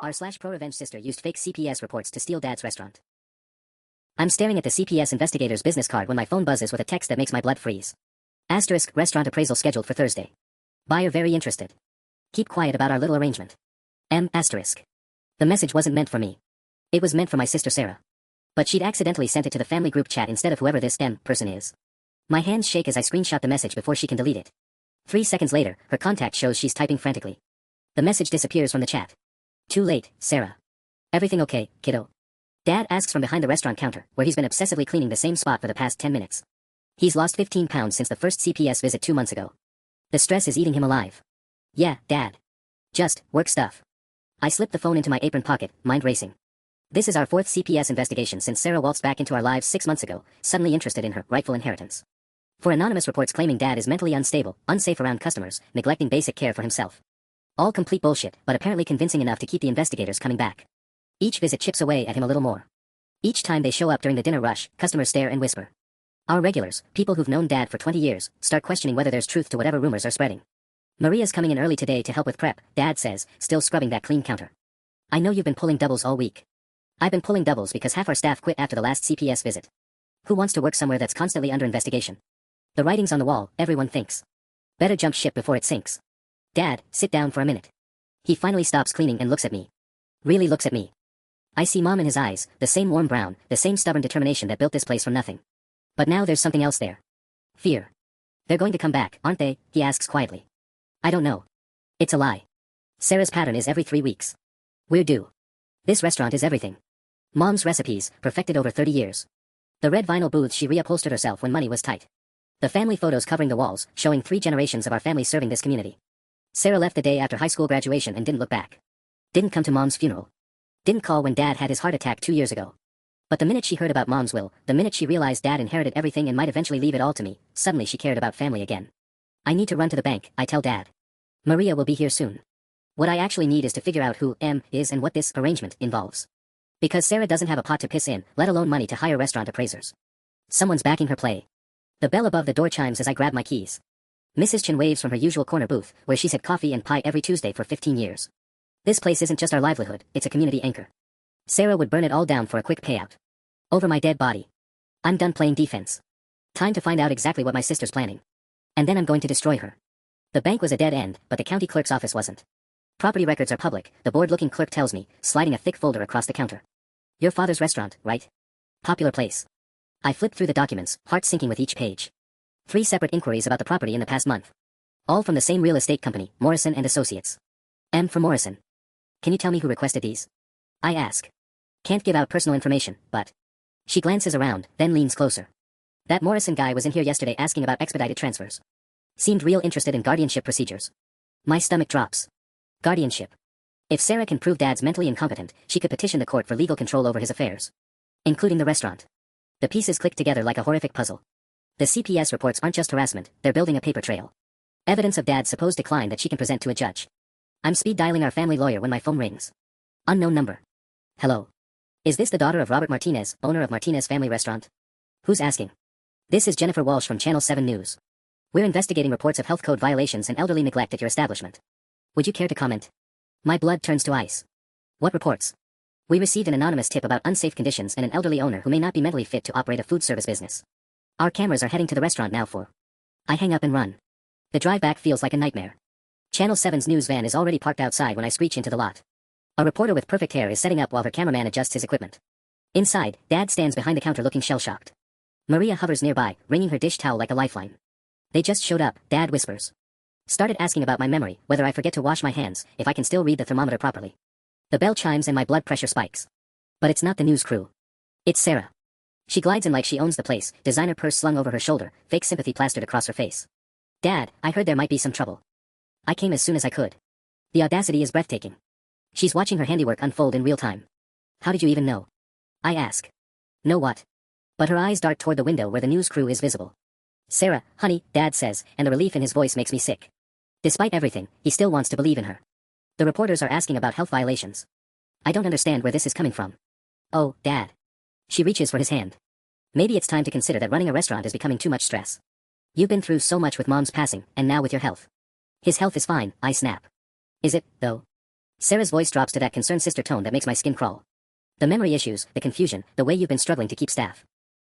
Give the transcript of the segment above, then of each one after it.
r/ProRevenge sister used fake CPS reports to steal dad's restaurant. I'm staring at the CPS investigator's business card when my phone buzzes with a text that makes my blood freeze. Asterisk, restaurant appraisal scheduled for Thursday. Buyer very interested. Keep quiet about our little arrangement. Asterisk. The message wasn't meant for me. It was meant for my sister Sarah. But she'd accidentally sent it to the family group chat instead of whoever this person is. My hands shake as I screenshot the message before she can delete it. 3 seconds later, her contact shows she's typing frantically. The message disappears from the chat. Too late, Sarah. Everything okay, kiddo? Dad asks from behind the restaurant counter, where he's been obsessively cleaning the same spot for the past 10 minutes. He's lost 15 pounds since the first CPS visit 2 months ago. The stress is eating him alive. Yeah, Dad. Just, work stuff. I slip the phone into my apron pocket, mind racing. This is our 4th CPS investigation since Sarah waltzed back into our lives 6 months ago, suddenly interested in her rightful inheritance. For anonymous reports claiming Dad is mentally unstable, unsafe around customers, neglecting basic care for himself. All complete bullshit, but apparently convincing enough to keep the investigators coming back. Each visit chips away at him a little more. Each time they show up during the dinner rush, customers stare and whisper. Our regulars, people who've known Dad for 20 years, start questioning whether there's truth to whatever rumors are spreading. Maria's coming in early today to help with prep, Dad says, still scrubbing that clean counter. I know you've been pulling doubles all week. I've been pulling doubles because half our staff quit after the last CPS visit. Who wants to work somewhere that's constantly under investigation? The writing's on the wall, everyone thinks. Better jump ship before it sinks. Dad, sit down for a minute. He finally stops cleaning and looks at me. Really looks at me. I see Mom in his eyes, the same warm brown, the same stubborn determination that built this place from nothing. But now there's something else there. Fear. They're going to come back, aren't they? He asks quietly. I don't know. It's a lie. Sarah's pattern is every 3 weeks. We're due. This restaurant is everything. Mom's recipes, perfected over 30 years. The red vinyl booths she reupholstered herself when money was tight. The family photos covering the walls, showing 3 generations of our family serving this community. Sarah left the day after high school graduation and didn't look back. Didn't come to Mom's funeral. Didn't call when Dad had his heart attack 2 years ago. But the minute she heard about Mom's will, the minute she realized Dad inherited everything and might eventually leave it all to me, suddenly she cared about family again. I need to run to the bank, I tell Dad. Maria will be here soon. What I actually need is to figure out who is and what this arrangement involves. Because Sarah doesn't have a pot to piss in, let alone money to hire restaurant appraisers. Someone's backing her play. The bell above the door chimes as I grab my keys. Mrs. Chen waves from her usual corner booth, where she's had coffee and pie every Tuesday for 15 years. This place isn't just our livelihood, it's a community anchor. Sarah would burn it all down for a quick payout. Over my dead body. I'm done playing defense. Time to find out exactly what my sister's planning. And then I'm going to destroy her. The bank was a dead end, but the county clerk's office wasn't. Property records are public, the bored-looking clerk tells me, sliding a thick folder across the counter. Your father's restaurant, right? Popular place. I flip through the documents, heart sinking with each page. 3 separate inquiries about the property in the past month. All from the same real estate company, Morrison and Associates. M for Morrison. Can you tell me who requested these? I ask. Can't give out personal information, but... She glances around, then leans closer. That Morrison guy was in here yesterday asking about expedited transfers. Seemed real interested in guardianship procedures. My stomach drops. Guardianship. If Sarah can prove Dad's mentally incompetent, she could petition the court for legal control over his affairs. Including the restaurant. The pieces click together like a horrific puzzle. The CPS reports aren't just harassment, they're building a paper trail. Evidence of Dad's supposed decline that she can present to a judge. I'm speed dialing our family lawyer when my phone rings. Unknown number. Hello. Is this the daughter of Robert Martinez, owner of Martinez Family Restaurant? Who's asking? This is Jennifer Walsh from Channel 7 News. We're investigating reports of health code violations and elderly neglect at your establishment. Would you care to comment? My blood turns to ice. What reports? We received an anonymous tip about unsafe conditions and an elderly owner who may not be mentally fit to operate a food service business. Our cameras are heading to the restaurant now for... I hang up and run. The drive back feels like a nightmare. Channel 7's news van is already parked outside when I screech into the lot. A reporter with perfect hair is setting up while her cameraman adjusts his equipment. Inside, Dad stands behind the counter looking shell-shocked. Maria hovers nearby, wringing her dish towel like a lifeline. They just showed up, Dad whispers. Started asking about my memory, whether I forget to wash my hands, if I can still read the thermometer properly. The bell chimes and my blood pressure spikes. But it's not the news crew. It's Sarah. She glides in like she owns the place, designer purse slung over her shoulder, fake sympathy plastered across her face. Dad, I heard there might be some trouble. I came as soon as I could. The audacity is breathtaking. She's watching her handiwork unfold in real time. How did you even know? I ask. Know what? But her eyes dart toward the window where the news crew is visible. Sarah, honey, Dad says, and the relief in his voice makes me sick. Despite everything, he still wants to believe in her. The reporters are asking about health violations. I don't understand where this is coming from. Oh, Dad. She reaches for his hand. Maybe it's time to consider that running a restaurant is becoming too much stress. You've been through so much with Mom's passing, and now with your health. His health is fine, I snap. Is it, though? Sarah's voice drops to that concerned sister tone that makes my skin crawl. The memory issues, the confusion, the way you've been struggling to keep staff.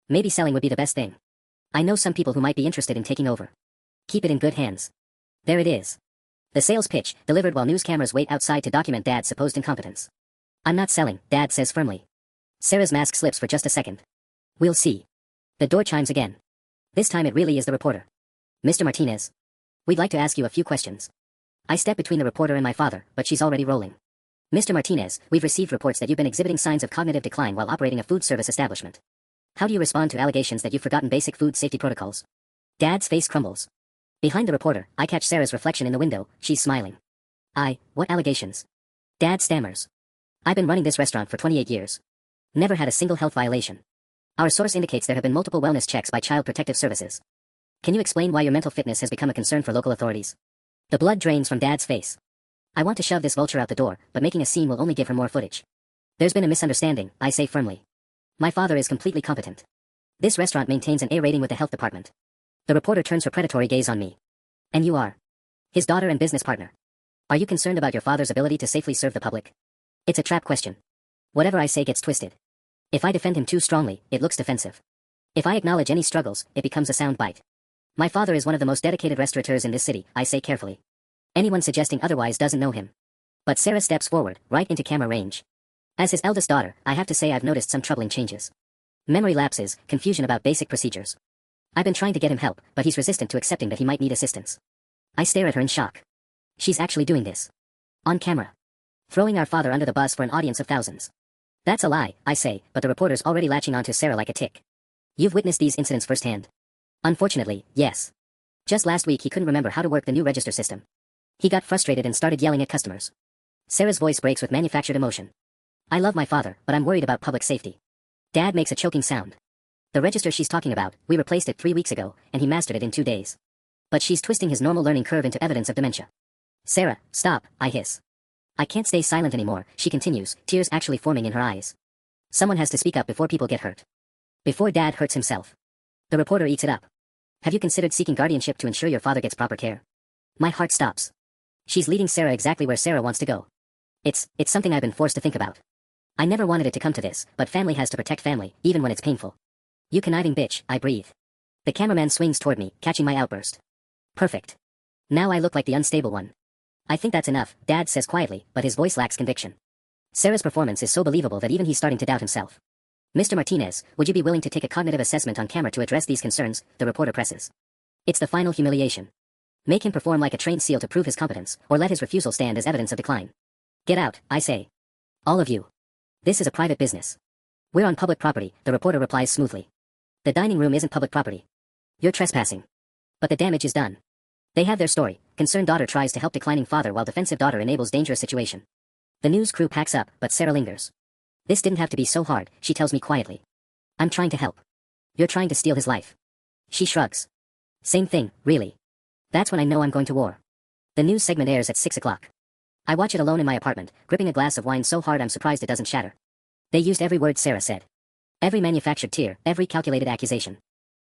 Maybe selling would be the best thing. I know some people who might be interested in taking over. Keep it in good hands. There it is. The sales pitch, delivered while news cameras wait outside to document Dad's supposed incompetence. I'm not selling, Dad says firmly. Sarah's mask slips for just a second. We'll see. The door chimes again. This time it really is the reporter. Mr. Martinez. We'd like to ask you a few questions. I step between the reporter and my father, but she's already rolling. Mr. Martinez, we've received reports that you've been exhibiting signs of cognitive decline while operating a food service establishment. How do you respond to allegations that you've forgotten basic food safety protocols? Dad's face crumbles. Behind the reporter, I catch Sarah's reflection in the window, she's smiling. What allegations? Dad stammers. I've been running this restaurant for 28 years. Never had a single health violation. Our source indicates there have been multiple wellness checks by Child Protective Services. Can you explain why your mental fitness has become a concern for local authorities? The blood drains from Dad's face. I want to shove this vulture out the door, but making a scene will only give her more footage. There's been a misunderstanding, I say firmly. My father is completely competent. This restaurant maintains an A rating with the health department. The reporter turns her predatory gaze on me. And you are? His daughter and business partner. Are you concerned about your father's ability to safely serve the public? It's a trap question. Whatever I say gets twisted. If I defend him too strongly, it looks defensive. If I acknowledge any struggles, it becomes a sound bite. My father is one of the most dedicated restaurateurs in this city, I say carefully. Anyone suggesting otherwise doesn't know him. But Sarah steps forward, right into camera range. As his eldest daughter, I have to say I've noticed some troubling changes. Memory lapses, confusion about basic procedures. I've been trying to get him help, but he's resistant to accepting that he might need assistance. I stare at her in shock. She's actually doing this. On camera. Throwing our father under the bus for an audience of thousands. That's a lie, I say, but the reporter's already latching onto Sarah like a tick. You've witnessed these incidents firsthand. Unfortunately, yes. Just last week he couldn't remember how to work the new register system. He got frustrated and started yelling at customers. Sarah's voice breaks with manufactured emotion. I love my father, but I'm worried about public safety. Dad makes a choking sound. The register she's talking about, we replaced it 3 weeks ago, and he mastered it in 2 days. But she's twisting his normal learning curve into evidence of dementia. Sarah, stop, I hiss. I can't stay silent anymore, she continues, tears actually forming in her eyes. Someone has to speak up before people get hurt. Before Dad hurts himself. The reporter eats it up. Have you considered seeking guardianship to ensure your father gets proper care? My heart stops. She's leading Sarah exactly where Sarah wants to go. It's something I've been forced to think about. I never wanted it to come to this, but family has to protect family, even when it's painful. You conniving bitch, I breathe. The cameraman swings toward me, catching my outburst. Perfect. Now I look like the unstable one. I think that's enough, Dad says quietly, but his voice lacks conviction. Sarah's performance is so believable that even he's starting to doubt himself. Mr. Martinez, would you be willing to take a cognitive assessment on camera to address these concerns? The reporter presses. It's the final humiliation. Make him perform like a trained SEAL to prove his competence, or let his refusal stand as evidence of decline. Get out, I say. All of you. This is a private business. We're on public property, the reporter replies smoothly. The dining room isn't public property. You're trespassing. But the damage is done. They have their story. Concerned daughter tries to help declining father while defensive daughter enables dangerous situation. The news crew packs up, but Sarah lingers. This didn't have to be so hard, she tells me quietly. I'm trying to help. You're trying to steal his life. She shrugs. Same thing, really. That's when I know I'm going to war. The news segment airs at 6 o'clock. I watch it alone in my apartment, gripping a glass of wine so hard I'm surprised it doesn't shatter. They used every word Sarah said. Every manufactured tear, every calculated accusation.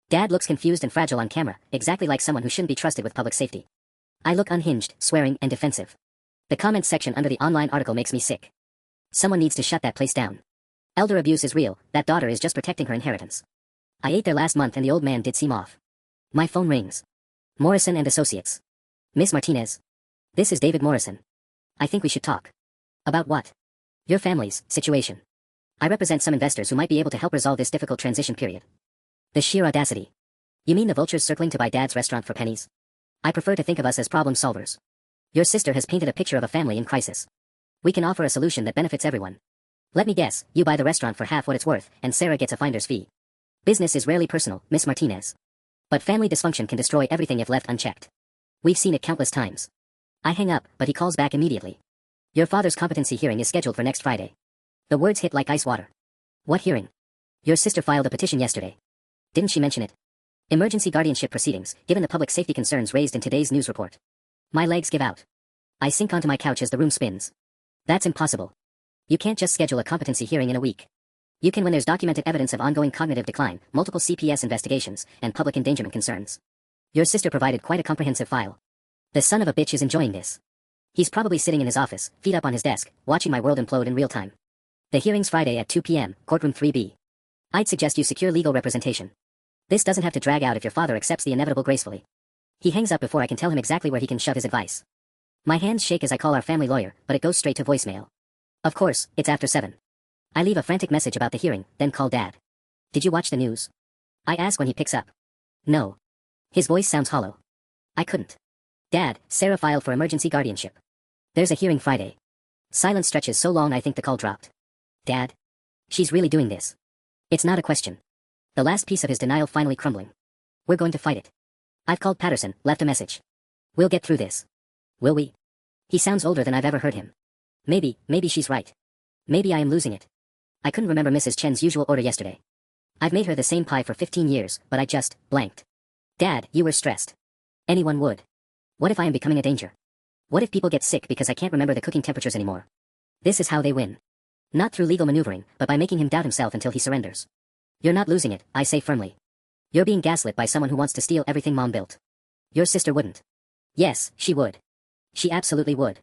Dad looks confused and fragile on camera, exactly like someone who shouldn't be trusted with public safety. I look unhinged, swearing, and defensive. The comments section under the online article makes me sick. Someone needs to shut that place down. Elder abuse is real, that daughter is just protecting her inheritance. I ate there last month and the old man did seem off. My phone rings. Morrison and Associates. Miss Martinez. This is David Morrison. I think we should talk. About what? Your family's situation. I represent some investors who might be able to help resolve this difficult transition period. The sheer audacity. You mean the vultures circling to buy Dad's restaurant for pennies? I prefer to think of us as problem solvers. Your sister has painted a picture of a family in crisis. We can offer a solution that benefits everyone. Let me guess, you buy the restaurant for half what it's worth, and Sarah gets a finder's fee. Business is rarely personal, Miss Martinez. But family dysfunction can destroy everything if left unchecked. We've seen it countless times. I hang up, but he calls back immediately. Your father's competency hearing is scheduled for next Friday. The words hit like ice water. What hearing? Your sister filed a petition yesterday. Didn't she mention it? Emergency guardianship proceedings, given the public safety concerns raised in today's news report. My legs give out. I sink onto my couch as the room spins. That's impossible. You can't just schedule a competency hearing in a week. You can when there's documented evidence of ongoing cognitive decline, multiple CPS investigations, and public endangerment concerns. Your sister provided quite a comprehensive file. The son of a bitch is enjoying this. He's probably sitting in his office, feet up on his desk, watching my world implode in real time. The hearing's Friday at 2 p.m., courtroom 3B. I'd suggest you secure legal representation. This doesn't have to drag out if your father accepts the inevitable gracefully. He hangs up before I can tell him exactly where he can shove his advice. My hands shake as I call our family lawyer, but it goes straight to voicemail. Of course, it's after 7. I leave a frantic message about the hearing, then call Dad. Did you watch the news? I ask when he picks up. No. His voice sounds hollow. I couldn't. Dad, Sarah filed for emergency guardianship. There's a hearing Friday. Silence stretches so long I think the call dropped. Dad? She's really doing this. It's not a question. The last piece of his denial finally crumbling. We're going to fight it. I've called Patterson, left a message. We'll get through this. Will we? He sounds older than I've ever heard him. Maybe she's right. Maybe I am losing it. I couldn't remember Mrs. Chen's usual order yesterday. I've made her the same pie for 15 years, but I just blanked. Dad, you were stressed. Anyone would. What if I am becoming a danger? What if people get sick because I can't remember the cooking temperatures anymore? This is how they win. Not through legal maneuvering, but by making him doubt himself until he surrenders. You're not losing it, I say firmly. You're being gaslit by someone who wants to steal everything Mom built. Your sister wouldn't. Yes, she would. She absolutely would.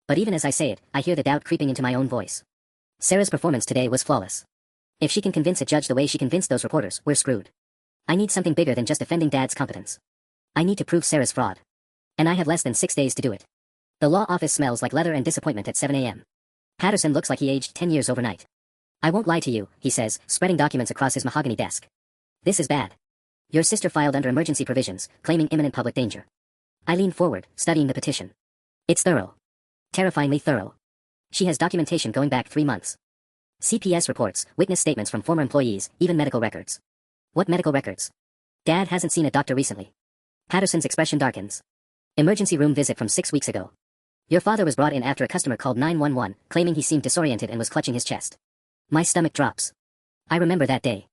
But even as I say it, I hear the doubt creeping into my own voice. Sarah's performance today was flawless. If she can convince a judge the way she convinced those reporters, we're screwed. I need something bigger than just defending Dad's competence. I need to prove Sarah's fraud. And I have less than 6 days to do it. The law office smells like leather and disappointment at 7 a.m. Patterson looks like he aged 10 years overnight. I won't lie to you, he says, spreading documents across his mahogany desk. This is bad. Your sister filed under emergency provisions, claiming imminent public danger. I lean forward, studying the petition. It's thorough. Terrifyingly thorough. She has documentation going back 3 months. CPS reports, witness statements from former employees, even medical records. What medical records? Dad hasn't seen a doctor recently. Patterson's expression darkens. Emergency room visit from 6 weeks ago. Your father was brought in after a customer called 911, claiming he seemed disoriented and was clutching his chest. My stomach drops. I remember that day.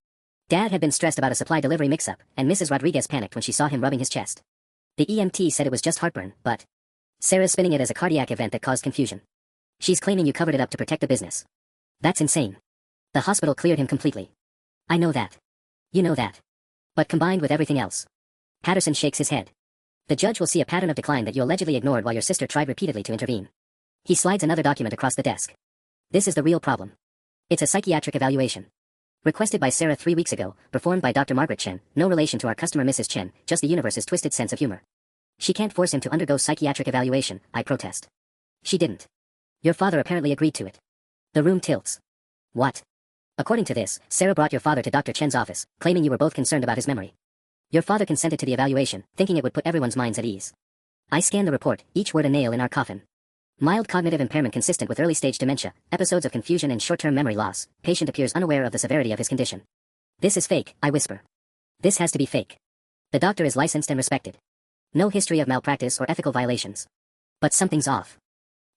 Dad had been stressed about a supply delivery mix-up, and Mrs. Rodriguez panicked when she saw him rubbing his chest. The EMT said it was just heartburn, but Sarah's spinning it as a cardiac event that caused confusion. She's claiming you covered it up to protect the business. That's insane. The hospital cleared him completely. I know that. You know that. But combined with everything else. Patterson shakes his head. The judge will see a pattern of decline that you allegedly ignored while your sister tried repeatedly to intervene. He slides another document across the desk. This is the real problem. It's a psychiatric evaluation. Requested by Sarah 3 weeks ago, performed by Dr. Margaret Chen, no relation to our customer Mrs. Chen, just the universe's twisted sense of humor. She can't force him to undergo psychiatric evaluation, I protest. She didn't. Your father apparently agreed to it. The room tilts. What? According to this, Sarah brought your father to Dr. Chen's office, claiming you were both concerned about his memory. Your father consented to the evaluation, thinking it would put everyone's minds at ease. I scan the report, each word a nail in our coffin. Mild cognitive impairment consistent with early-stage dementia, episodes of confusion and short-term memory loss. Patient appears unaware of the severity of his condition. This is fake, I whisper. This has to be fake. The doctor is licensed and respected. No history of malpractice or ethical violations. But something's off.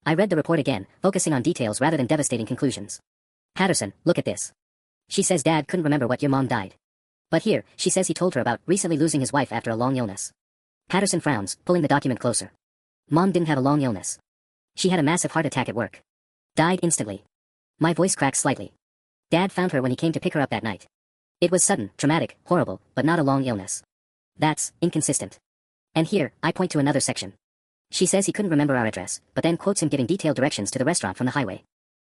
I read the report again, focusing on details rather than devastating conclusions. Patterson, look at this. She says Dad couldn't remember what your mom died. But here, she says he told her about recently losing his wife after a long illness. Patterson frowns, pulling the document closer. Mom didn't have a long illness. She had a massive heart attack at work. Died instantly. My voice cracks slightly. Dad found her when he came to pick her up that night. It was sudden, traumatic, horrible, but not a long illness. That's inconsistent. And here, I point to another section. She says he couldn't remember our address, but then quotes him giving detailed directions to the restaurant from the highway.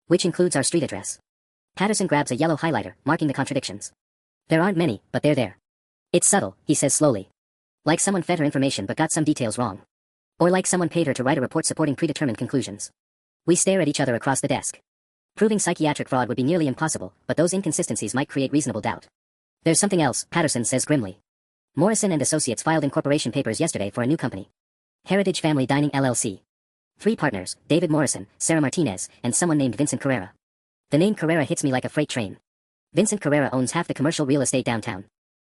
Which includes our street address. Patterson grabs a yellow highlighter, marking the contradictions. There aren't many, but they're there. It's subtle, he says slowly. Like someone fed her information but got some details wrong. Or like someone paid her to write a report supporting predetermined conclusions. We stare at each other across the desk. Proving psychiatric fraud would be nearly impossible, but those inconsistencies might create reasonable doubt. There's something else, Patterson says grimly. Morrison and Associates filed incorporation papers yesterday for a new company. Heritage Family Dining LLC. 3 partners, David Morrison, Sarah Martinez, and someone named Vincent Carrera. The name Carrera hits me like a freight train. Vincent Carrera owns half the commercial real estate downtown.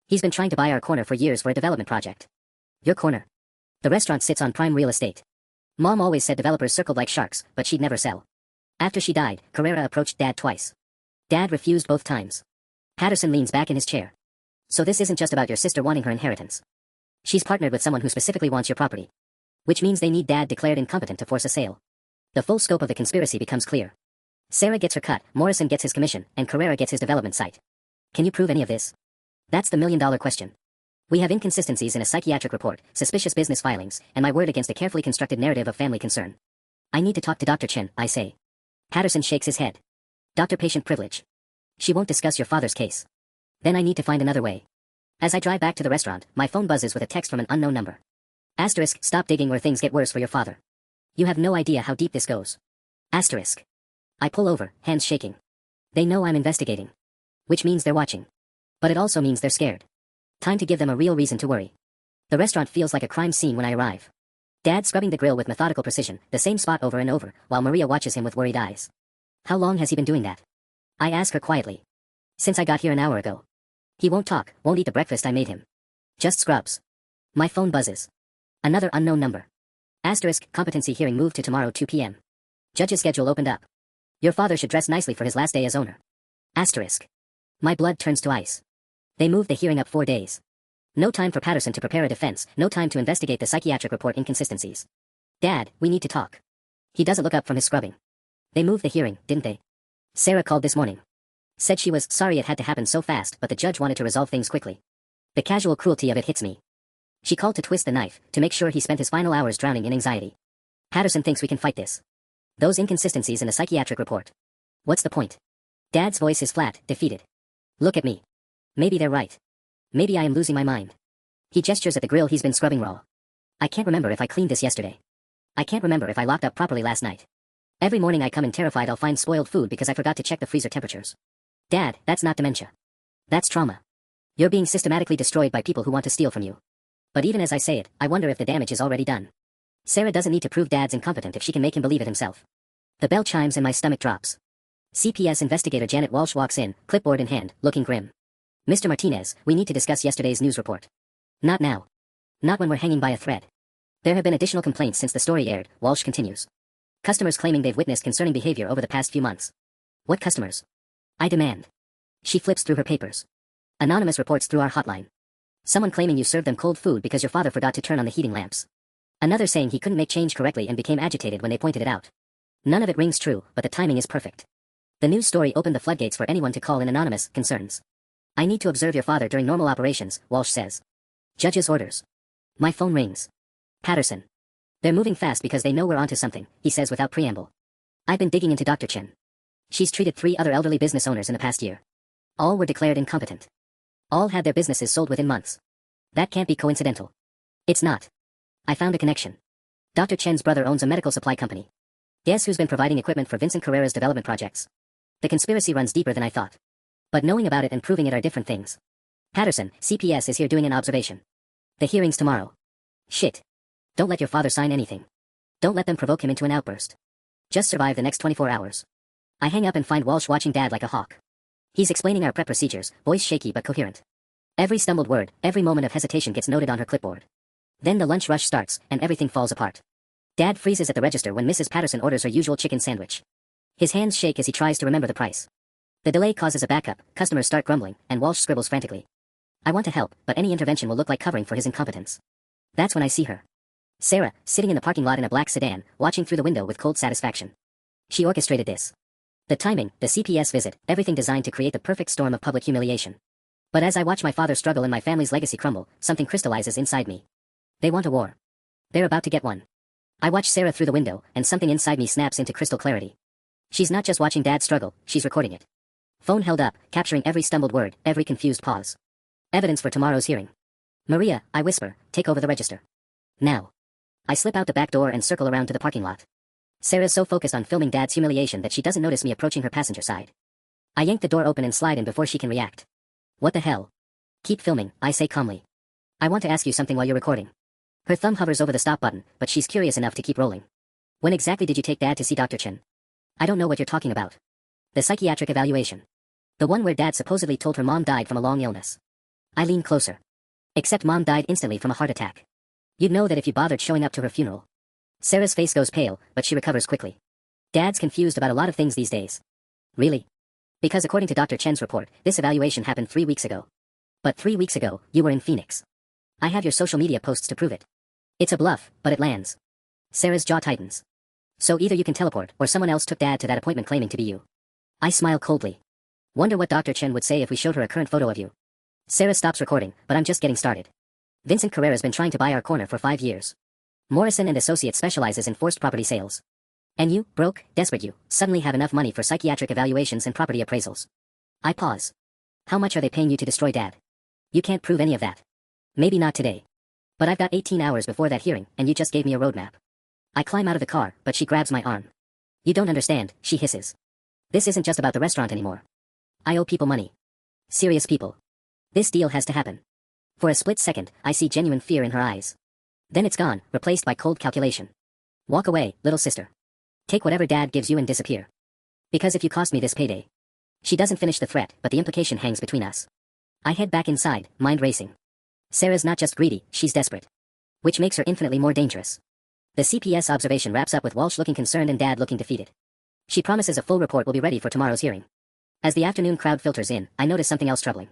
He's been trying to buy our corner for years for a development project. Your corner. The restaurant sits on prime real estate. Mom always said developers circled like sharks, but she'd never sell. After she died, Carrera approached Dad twice. Dad refused both times. Patterson leans back in his chair. So this isn't just about your sister wanting her inheritance. She's partnered with someone who specifically wants your property. Which means they need Dad declared incompetent to force a sale. The full scope of the conspiracy becomes clear. Sarah gets her cut, Morrison gets his commission, and Carrera gets his development site. Can you prove any of this? That's the million-dollar question. We have inconsistencies in a psychiatric report, suspicious business filings, and my word against a carefully constructed narrative of family concern. I need to talk to Dr. Chen, I say. Patterson shakes his head. Doctor-patient privilege. She won't discuss your father's case. Then I need to find another way. As I drive back to the restaurant, my phone buzzes with a text from an unknown number. Asterisk, stop digging or things get worse for your father. You have no idea how deep this goes. Asterisk. I pull over, hands shaking. They know I'm investigating. Which means they're watching. But it also means they're scared. Time to give them a real reason to worry. The restaurant feels like a crime scene when I arrive. Dad scrubbing the grill with methodical precision, the same spot over and over, while Maria watches him with worried eyes. How long has he been doing that? I ask her quietly. Since I got here an hour ago. He won't talk, won't eat the breakfast I made him. Just scrubs. My phone buzzes. Another unknown number. Asterisk, competency hearing moved to tomorrow 2 p.m. Judge's schedule opened up. Your father should dress nicely for his last day as owner. Asterisk. My blood turns to ice. They moved the hearing up 4 days. No time for Patterson to prepare a defense, no time to investigate the psychiatric report inconsistencies. Dad, we need to talk. He doesn't look up from his scrubbing. They moved the hearing, didn't they? Sarah called this morning. Said she was sorry it had to happen so fast, but the judge wanted to resolve things quickly. The casual cruelty of it hits me. She called to twist the knife, to make sure he spent his final hours drowning in anxiety. Patterson thinks we can fight this. Those inconsistencies in the psychiatric report. What's the point? Dad's voice is flat, defeated. Look at me. Maybe they're right. Maybe I am losing my mind. He gestures at the grill he's been scrubbing raw. I can't remember if I cleaned this yesterday. I can't remember if I locked up properly last night. Every morning I come in terrified I'll find spoiled food because I forgot to check the freezer temperatures. Dad, that's not dementia. That's trauma. You're being systematically destroyed by people who want to steal from you. But even as I say it, I wonder if the damage is already done. Sarah doesn't need to prove Dad's incompetent if she can make him believe it himself. The bell chimes and my stomach drops. CPS investigator Janet Walsh walks in, clipboard in hand, looking grim. Mr. Martinez, we need to discuss yesterday's news report. Not now. Not when we're hanging by a thread. There have been additional complaints since the story aired, Walsh continues. Customers claiming they've witnessed concerning behavior over the past few months. What customers? I demand. She flips through her papers. Anonymous reports through our hotline. Someone claiming you served them cold food because your father forgot to turn on the heating lamps. Another saying he couldn't make change correctly and became agitated when they pointed it out. None of it rings true, but the timing is perfect. The news story opened the floodgates for anyone to call in anonymous concerns. I need to observe your father during normal operations, Walsh says. Judge's orders. My phone rings. Patterson. They're moving fast because they know we're onto something, he says without preamble. I've been digging into Dr. Chen. She's treated 3 other elderly business owners in the past year. All were declared incompetent. All had their businesses sold within months. That can't be coincidental. It's not. I found a connection. Dr. Chen's brother owns a medical supply company. Guess who's been providing equipment for Vincent Carrera's development projects? The conspiracy runs deeper than I thought. But knowing about it and proving it are different things. Patterson, CPS is here doing an observation. The hearing's tomorrow. Shit. Don't let your father sign anything. Don't let them provoke him into an outburst. Just survive the next 24 hours. I hang up and find Walsh watching Dad like a hawk. He's explaining our prep procedures, voice shaky but coherent. Every stumbled word, every moment of hesitation gets noted on her clipboard. Then the lunch rush starts, and everything falls apart. Dad freezes at the register when Mrs. Patterson orders her usual chicken sandwich. His hands shake as he tries to remember the price. The delay causes a backup, customers start grumbling, and Walsh scribbles frantically. I want to help, but any intervention will look like covering for his incompetence. That's when I see her. Sarah, sitting in the parking lot in a black sedan, watching through the window with cold satisfaction. She orchestrated this. The timing, the CPS visit, everything designed to create the perfect storm of public humiliation. But as I watch my father struggle and my family's legacy crumble, something crystallizes inside me. They want a war. They're about to get one. I watch Sarah through the window, and something inside me snaps into crystal clarity. She's not just watching Dad struggle, she's recording it. Phone held up, capturing every stumbled word, every confused pause. Evidence for tomorrow's hearing. Maria, I whisper, take over the register. Now. I slip out the back door and circle around to the parking lot. Sarah's so focused on filming Dad's humiliation that she doesn't notice me approaching her passenger side. I yank the door open and slide in before she can react. What the hell? Keep filming, I say calmly. I want to ask you something while you're recording. Her thumb hovers over the stop button, but she's curious enough to keep rolling. When exactly did you take Dad to see Dr. Chen? I don't know what you're talking about. The psychiatric evaluation. The one where Dad supposedly told her mom died from a long illness. I lean closer. Except Mom died instantly from a heart attack. You'd know that if you bothered showing up to her funeral. Sarah's face goes pale, but she recovers quickly. Dad's confused about a lot of things these days. Really? Because according to Dr. Chen's report, this evaluation happened 3 weeks ago. But 3 weeks ago, you were in Phoenix. I have your social media posts to prove it. It's a bluff, but it lands. Sarah's jaw tightens. So either you can teleport, or someone else took Dad to that appointment claiming to be you. I smile coldly. Wonder what Dr. Chen would say if we showed her a current photo of you. Sarah stops recording, but I'm just getting started. Vincent Carrera's been trying to buy our corner for 5 years. Morrison and Associates specializes in forced property sales. And you, broke, desperate you, suddenly have enough money for psychiatric evaluations and property appraisals. I pause. How much are they paying you to destroy Dad? You can't prove any of that. Maybe not today. But I've got 18 hours before that hearing, and you just gave me a roadmap. I climb out of the car, but she grabs my arm. You don't understand, she hisses. This isn't just about the restaurant anymore. I owe people money. Serious people. This deal has to happen. For a split second, I see genuine fear in her eyes. Then it's gone, replaced by cold calculation. Walk away, little sister. Take whatever Dad gives you and disappear. Because if you cost me this payday. She doesn't finish the threat, but the implication hangs between us. I head back inside, mind racing. Sarah's not just greedy, she's desperate. Which makes her infinitely more dangerous. The CPS observation wraps up with Walsh looking concerned and Dad looking defeated. She promises a full report will be ready for tomorrow's hearing. As the afternoon crowd filters in, I notice something else troubling.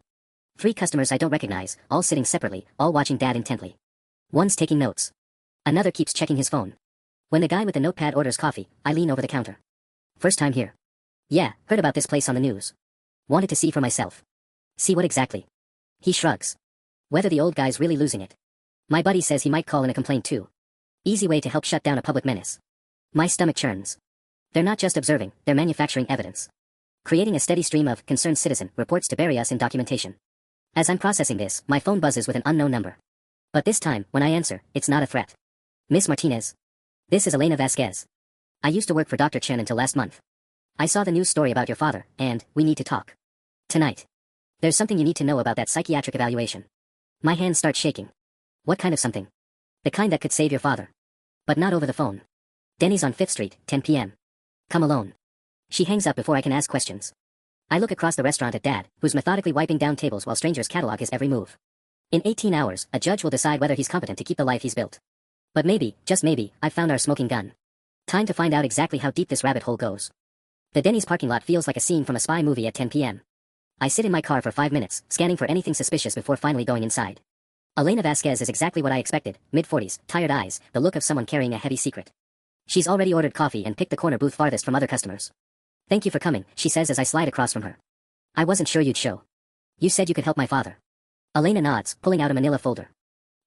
3 customers I don't recognize, all sitting separately, all watching Dad intently. One's taking notes. Another keeps checking his phone. When the guy with the notepad orders coffee, I lean over the counter. First time here. Yeah, heard about this place on the news. Wanted to see for myself. See what exactly? He shrugs. Whether the old guy's really losing it. My buddy says he might call in a complaint too. Easy way to help shut down a public menace. My stomach churns. They're not just observing, they're manufacturing evidence. Creating a steady stream of concerned citizen reports to bury us in documentation. As I'm processing this, my phone buzzes with an unknown number. But this time, when I answer, it's not a threat. Miss Martinez. This is Elena Vasquez. I used to work for Dr. Chen until last month. I saw the news story about your father, and we need to talk. Tonight. There's something you need to know about that psychiatric evaluation. My hands start shaking. What kind of something? The kind that could save your father. But not over the phone. Denny's on 5th Street, 10 p.m. Come alone. She hangs up before I can ask questions. I look across the restaurant at Dad, who's methodically wiping down tables while strangers catalog his every move. In 18 hours, a judge will decide whether he's competent to keep the life he's built. But maybe, just maybe, I've found our smoking gun. Time to find out exactly how deep this rabbit hole goes. The Denny's parking lot feels like a scene from a spy movie at 10 p.m. I sit in my car for 5 minutes, scanning for anything suspicious before finally going inside. Elena Vasquez is exactly what I expected, mid-40s, tired eyes, the look of someone carrying a heavy secret. She's already ordered coffee and picked the corner booth farthest from other customers. Thank you for coming, she says as I slide across from her. I wasn't sure you'd show. You said you could help my father. Elena nods, pulling out a manila folder.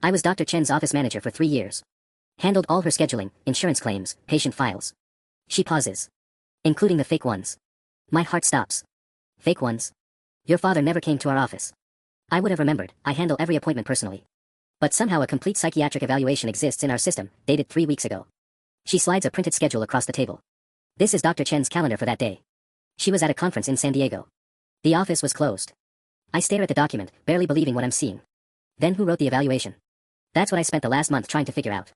I was Dr. Chen's office manager for 3 years. Handled all her scheduling, insurance claims, patient files. She pauses. Including the fake ones. My heart stops. Fake ones? Your father never came to our office. I would have remembered, I handle every appointment personally. But somehow a complete psychiatric evaluation exists in our system, dated 3 weeks ago. She slides a printed schedule across the table. This is Dr. Chen's calendar for that day. She was at a conference in San Diego. The office was closed. I stare at the document, barely believing what I'm seeing. Then who wrote the evaluation? That's what I spent the last month trying to figure out.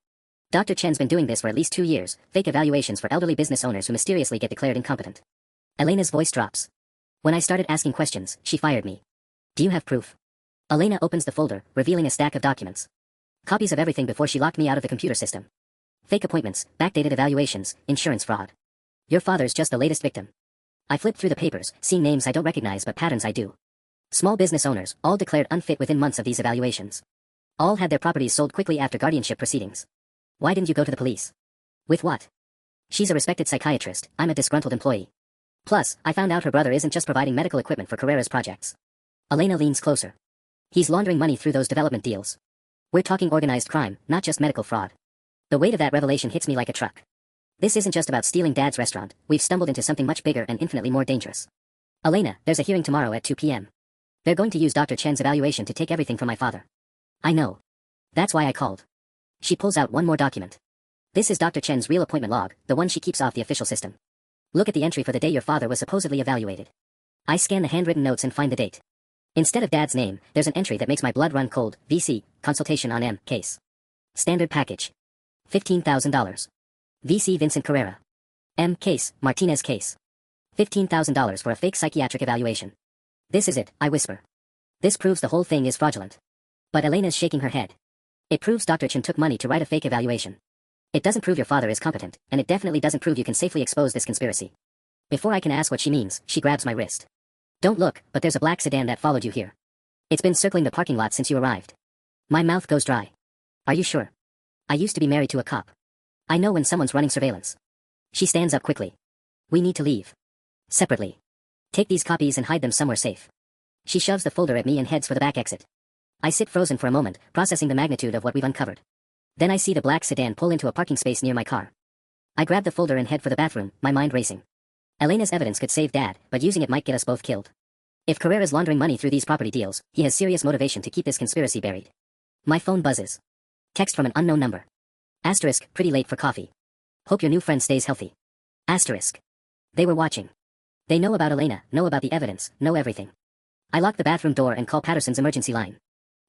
Dr. Chen's been doing this for at least 2 years, fake evaluations for elderly business owners who mysteriously get declared incompetent. Elena's voice drops. When I started asking questions, she fired me. Do you have proof? Elena opens the folder, revealing a stack of documents. Copies of everything before she locked me out of the computer system. Fake appointments, backdated evaluations, insurance fraud. Your father's just the latest victim. I flipped through the papers, seeing names I don't recognize but patterns I do. Small business owners, all declared unfit within months of these evaluations. All had their properties sold quickly after guardianship proceedings. Why didn't you go to the police? With what? She's a respected psychiatrist, I'm a disgruntled employee. Plus, I found out her brother isn't just providing medical equipment for Carrera's projects. Elena leans closer. He's laundering money through those development deals. We're talking organized crime, not just medical fraud. The weight of that revelation hits me like a truck. This isn't just about stealing Dad's restaurant, we've stumbled into something much bigger and infinitely more dangerous. Elena, there's a hearing tomorrow at 2 p.m. They're going to use Dr. Chen's evaluation to take everything from my father. I know. That's why I called. She pulls out one more document. This is Dr. Chen's real appointment log, the one she keeps off the official system. Look at the entry for the day your father was supposedly evaluated. I scan the handwritten notes and find the date. Instead of Dad's name, there's an entry that makes my blood run cold, VC, consultation on M, case. Standard package. $15,000. VC Vincent Carrera. M, case, Martinez case. $15,000 for a fake psychiatric evaluation. This is it, I whisper. This proves the whole thing is fraudulent. But Elena's shaking her head. It proves Dr. Chen took money to write a fake evaluation. It doesn't prove your father is competent, and it definitely doesn't prove you can safely expose this conspiracy. Before I can ask what she means, she grabs my wrist. Don't look, but there's a black sedan that followed you here. It's been circling the parking lot since you arrived. My mouth goes dry. Are you sure? I used to be married to a cop. I know when someone's running surveillance. She stands up quickly. We need to leave. Separately. Take these copies and hide them somewhere safe. She shoves the folder at me and heads for the back exit. I sit frozen for a moment, processing the magnitude of what we've uncovered. Then I see the black sedan pull into a parking space near my car. I grab the folder and head for the bathroom, my mind racing. Elena's evidence could save Dad, but using it might get us both killed. If Carrera's laundering money through these property deals, he has serious motivation to keep this conspiracy buried. My phone buzzes. Text from an unknown number. Asterisk, pretty late for coffee. Hope your new friend stays healthy. Asterisk. They were watching. They know about Elena, know about the evidence, know everything. I lock the bathroom door and call Patterson's emergency line.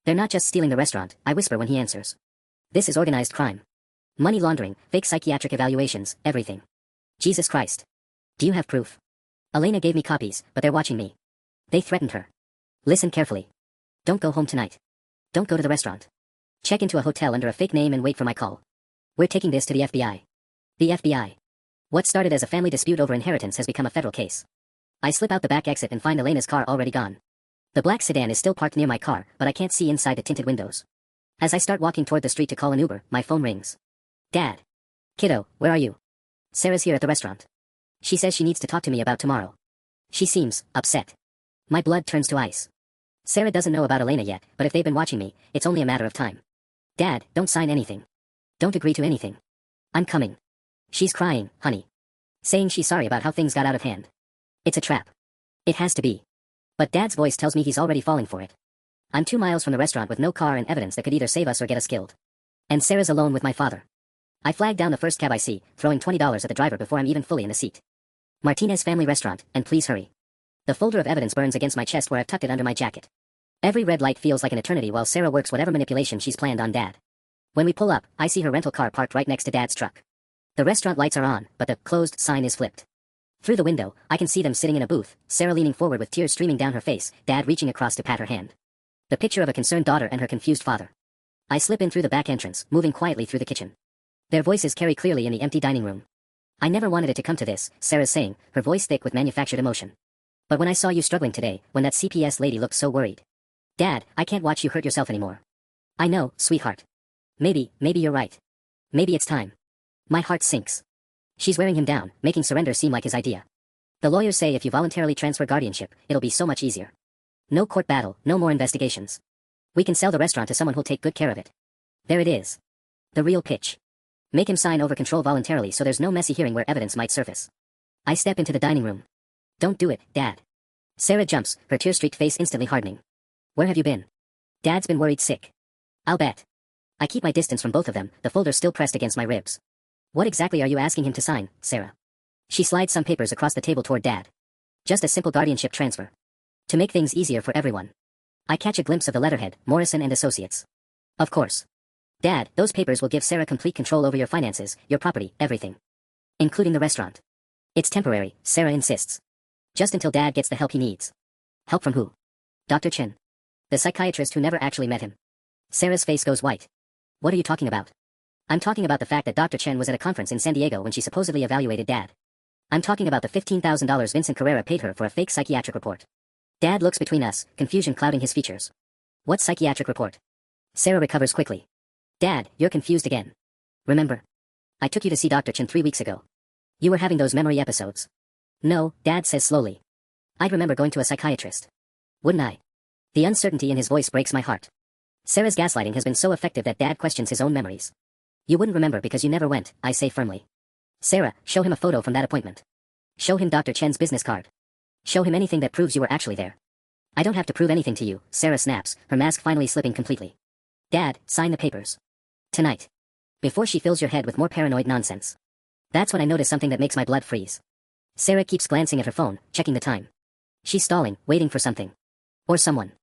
They're not just stealing the restaurant, I whisper when he answers. This is organized crime. Money laundering, fake psychiatric evaluations, everything. Jesus Christ. Do you have proof? Elena gave me copies, but they're watching me. They threatened her. Listen carefully. Don't go home tonight. Don't go to the restaurant. Check into a hotel under a fake name and wait for my call. We're taking this to the FBI. The FBI. What started as a family dispute over inheritance has become a federal case. I slip out the back exit and find Elena's car already gone. The black sedan is still parked near my car, but I can't see inside the tinted windows. As I start walking toward the street to call an Uber, my phone rings. Dad. Kiddo, where are you? Sarah's here at the restaurant. She says she needs to talk to me about tomorrow. She seems upset. My blood turns to ice. Sarah doesn't know about Elena yet, but if they've been watching me, it's only a matter of time. Dad, don't sign anything. Don't agree to anything. I'm coming. She's crying, honey. Saying she's sorry about how things got out of hand. It's a trap. It has to be. But Dad's voice tells me he's already falling for it. I'm 2 miles from the restaurant with no car and evidence that could either save us or get us killed. And Sarah's alone with my father. I flag down the first cab I see, throwing $20 at the driver before I'm even fully in the seat. Martinez Family Restaurant, and please hurry. The folder of evidence burns against my chest where I've tucked it under my jacket. Every red light feels like an eternity while Sarah works whatever manipulation she's planned on Dad. When we pull up, I see her rental car parked right next to Dad's truck. The restaurant lights are on, but the closed sign is flipped. Through the window, I can see them sitting in a booth, Sarah leaning forward with tears streaming down her face, Dad reaching across to pat her hand. The picture of a concerned daughter and her confused father. I slip in through the back entrance, moving quietly through the kitchen. Their voices carry clearly in the empty dining room. I never wanted it to come to this, Sarah's saying, her voice thick with manufactured emotion. But when I saw you struggling today, when that CPS lady looked so worried. Dad, I can't watch you hurt yourself anymore. I know, sweetheart. Maybe you're right. Maybe it's time. My heart sinks. She's wearing him down, making surrender seem like his idea. The lawyers say if you voluntarily transfer guardianship, it'll be so much easier. No court battle, no more investigations. We can sell the restaurant to someone who'll take good care of it. There it is. The real pitch. Make him sign over control voluntarily so there's no messy hearing where evidence might surface. I step into the dining room. Don't do it, Dad. Sarah jumps, her tear-streaked face instantly hardening. Where have you been? Dad's been worried sick. I'll bet. I keep my distance from both of them, the folder still pressed against my ribs. What exactly are you asking him to sign, Sarah? She slides some papers across the table toward Dad. Just a simple guardianship transfer. To make things easier for everyone. I catch a glimpse of the letterhead, Morrison and Associates. Of course. Dad, those papers will give Sarah complete control over your finances, your property, everything. Including the restaurant. It's temporary, Sarah insists. Just until Dad gets the help he needs. Help from who? Dr. Chen. The psychiatrist who never actually met him. Sarah's face goes white. What are you talking about? I'm talking about the fact that Dr. Chen was at a conference in San Diego when she supposedly evaluated Dad. I'm talking about the $15,000 Vincent Carrera paid her for a fake psychiatric report. Dad looks between us, confusion clouding his features. What psychiatric report? Sarah recovers quickly. Dad, you're confused again. Remember? I took you to see Dr. Chen 3 weeks ago. You were having those memory episodes. No, Dad says slowly. I'd remember going to a psychiatrist. Wouldn't I? The uncertainty in his voice breaks my heart. Sarah's gaslighting has been so effective that Dad questions his own memories. You wouldn't remember because you never went, I say firmly. Sarah, show him a photo from that appointment. Show him Dr. Chen's business card. Show him anything that proves you were actually there. I don't have to prove anything to you, Sarah snaps, her mask finally slipping completely. Dad, sign the papers. Tonight. Before she fills your head with more paranoid nonsense. That's when I notice something that makes my blood freeze. Sarah keeps glancing at her phone, checking the time. She's stalling, waiting for something. Or someone.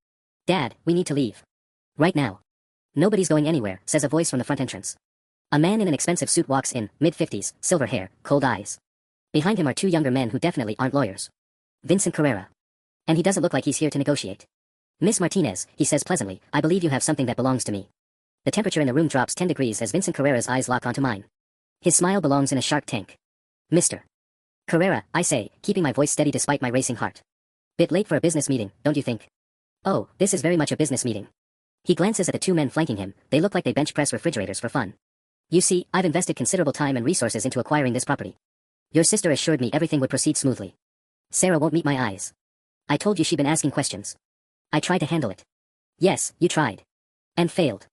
Dad, we need to leave. Right now. Nobody's going anywhere, says a voice from the front entrance. A man in an expensive suit walks in, mid-50s, silver hair, cold eyes. Behind him are 2 younger men who definitely aren't lawyers. Vincent Carrera. And he doesn't look like he's here to negotiate. Miss Martinez, he says pleasantly, I believe you have something that belongs to me. The temperature in the room drops 10 degrees as Vincent Carrera's eyes lock onto mine. His smile belongs in a shark tank. Mr. Carrera, I say, keeping my voice steady despite my racing heart. Bit late for a business meeting, don't you think? Oh, this is very much a business meeting. He glances at the 2 men flanking him, they look like they bench press refrigerators for fun. You see, I've invested considerable time and resources into acquiring this property. Your sister assured me everything would proceed smoothly. Sarah won't meet my eyes. I told you she'd been asking questions. I tried to handle it. Yes, you tried. And failed.